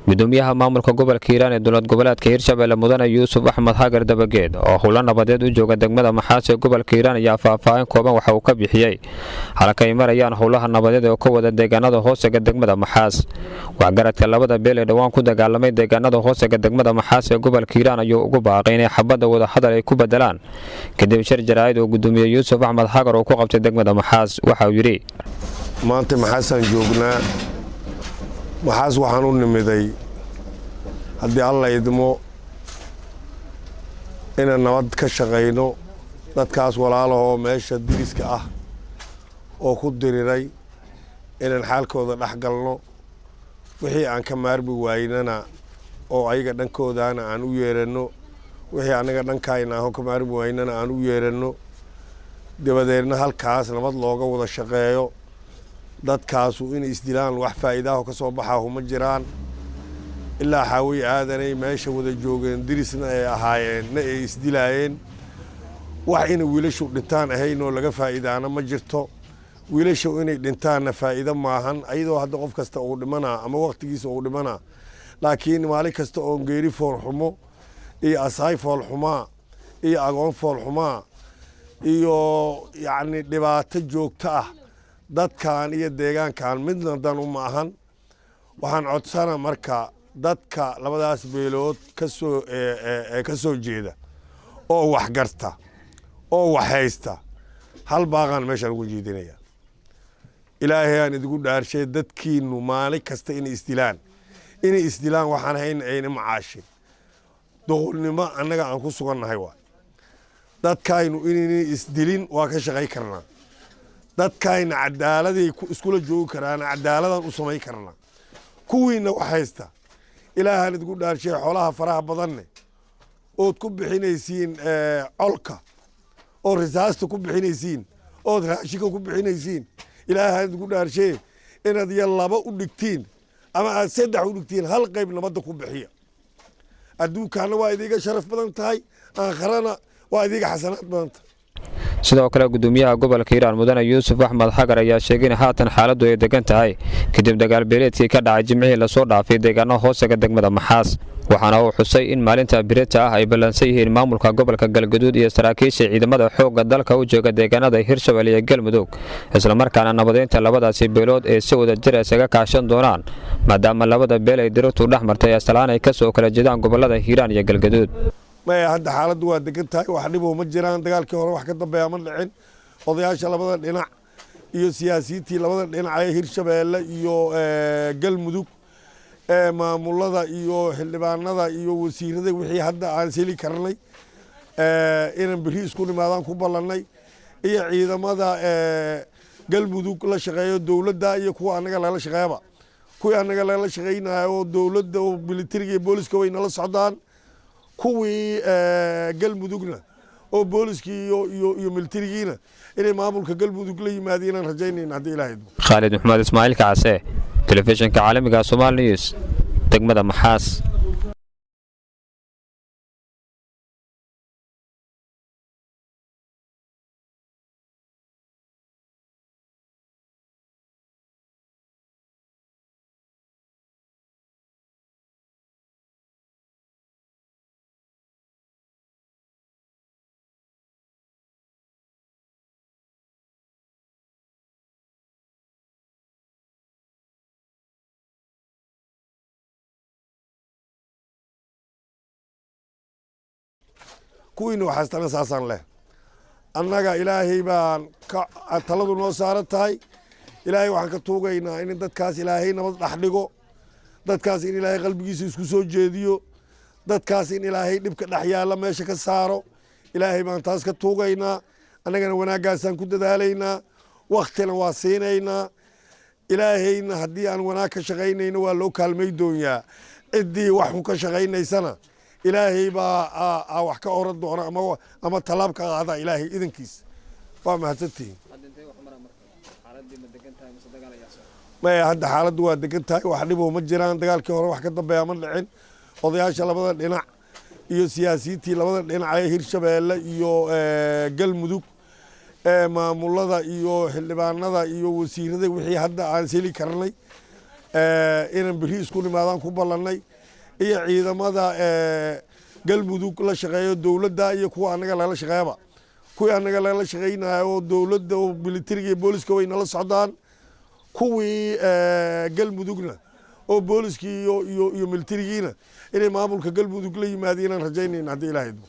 gudoomiyaha maamulka gobolka Hiiraan ee dowlad goboleedka Hirshabelle Mudane Yuusuf Axmed Hagar Dabageed oo howlo nabadeed u jooga degmada Maxaas ee gobolka Hiiraan ayaa faahfaahin kooban waxa uu ka bixiyay halka ay marayaan howlaha nabadeed oo ka wada deegaanada hoostiga degmada Maxaas waxgaradka labada beel ee dhawaan ku dagaalamay deegaanada hoostiga degmada Maxaas ee gobolka Hiiraan ayuu ugu baaqay inay xabada wada hadal ay ku bedelaan kadib shir jaraa'id oo gudoomiye Yuusuf Axmed Hagar oo ku qabtay degmada Maxaas waxa uu yiri maanta Maxaasan joognaa Maxaas waxaan u nimiday haddii alla idmo inaan nabad ka shaqeyno dadkaas walaalaha meesha diriska ah oo ku diriray inaan xaalkooda dhaxgalno wixii aan ka maarmi waynana oo ayaga dhankoodana aan u yeerano wixii anaga dhankayna aan ka maarmi waynana aan u yeerano dabadeedna halkaas nabad looga wada shaqeeyo dadkaasu in isdilaan wax faa'iido ka soo baxaa uma jiraan ilaa xawi aadanay meesha wada joogeen dirisna ay ahaayeen ay isdilaayeen wax in wiilashu dhintaan ahayn oo laga faa'iidaana ma jirto wiilashu inay dhintaanna faa'iido maahan ayadoo hadda qof kasta uu dhimana ama waqtigiisa uu dhimana laakiin maalin kasta oo geeri fool xumo iyo asaay fool xumaa iyo agoon fool xumaa iyo yacni dhibaato joogto ah dadkan iyo deegaankan midna dan uma ahan waxaan codsanaa marka dadka labadaas beelood ka soo jeeda oo wax garta oo wax haysta hal baaqan meeshaan ugu jeedinaya ilaahay aan idigu dhaarshay dadkiinu maalin kasta inay isdilaan waxaan hayn ayna macaashin doqolnimo annaga aan ku sugannahay waa dadkaynu inay isdilin waa ka shaqay karnaa dadkayna cadaaladay iskula joogi karaan cadaaladan u samayn karnaa kuwiina wax haysta ilaahan idigu dhaarshay xoolaha faraha badanne ood ku bixinaysiin colka oo risaasta ku bixinaysiin ood raashinka ku bixinaysiin ilaahan idigu dhaarshay inaad ya laba u dhigtiin ama aad saddex u dhigtiin hal qayb nabadda ku bixiya adduunkaana waa idiga sharaf badan tahay aakharana waa idiga xasanaad badan tahay sidoo kale gudoomiyaha gobolka Hiiraan Mudane Yuusuf Axmed Hagar ayaa sheegay in haatan xaaladdu ay degan tahay kadib dagaal beeleedkii ka dhacay Jimcihii la soo dhaafay deegaanada hoostiga degmada Maxaas waxaana uu xusay in maalinta birita ah ay ballansan yihiin maamulka gobolka Galgaduud iyo saraakiisha ciidamada xoogga dalka u jooga deegaanada Hirshabelle iyo Galmudug isla markaana nabadeynta labadaasi beelood ee si wada jir isaga kaashan doonaan maadaama labada beel ay dirtu dhaxmartay aslaan ay ka soo kala jeedaan gobolada Hiiraan iyo Galgaduud hadda xaaladdu waa degan tahay wax dhib ma jiraan dagaalkii hore wax ka dambeeya ma dhicin odayaasha labada dhinac iyo siyaasiyiintii labada dhinac ee Hirshabelle iyo Galmudug maamulada iyo xildhibaanada iyo wasiirada wixii hadda aan seli karnay inaan biri isku nimaadaan ku ballanay iyo ciidamada Galmudug la shaqeeyo dawladda iyo kuwa anaga la shaqeeyaba kuwa anaga la shaqeeynayo dawladda oo militariga iyo booliska way nala socdaan kuwii Galmudugna oo booliskii iyo militarigiina inay maamulka Galmudug la yimaadeen aan rajaynayna hadii Ilaahay Khalid Maxamed Ismaaciil Kacse telefishinka caalamiga Somali News degmada Maxaas kuwiina waxaastana saasaan leh annaga ilaahay baan taladu noo saaran tahay ilaahay waxaan ka tuugaynaa in dadkaas ilaahay nabad dhex dhigo dadkaas in ilaahay qalbigiisa isku soo jeediyo dadkaas in ilaahay dhibka dhex yaalla meesha ka saaro ilaahay baan taas ka tuugaynaa annagana wanaaggaasaan ku dadaalaynaa waktina waa siinaynaa ilaahayna haddii aan wanaag ka shaqaynayno waa loo kaalmay doonyaa ciddii wax xun ka shaqaynaysana ilaahay baa wax ka oran doona ama talaab ka qaada ilaahay idankiisa waa mahadsantihiin hadda xaaladdu waa degan tahay wax dhib ma jiraan dagaalkii hore wax ka dambeeya ma dhicin odayaasha labada dhinac iyo siyaasiyiintii labada dhinac ee Hirshabelle iyo Galmudug maamulada iyo xildhibaanada iyo wasiirada wixii hadda aan seli karnay inaan beri isku nimaadaan ku ballanay iyo ciidamada galmudug la shaqeeyo dowladda iyo kuwa anaga lala shaqeeyaba kuwii anaga lala shaqeynayo oo dowladda oo militariga iyo booliska way nala socdaan kuwii galmudugna oo booliskii iyo militarigiina inay maamulka galmudug la yimaadeen aan rajaynayna haddii ilaahay idmo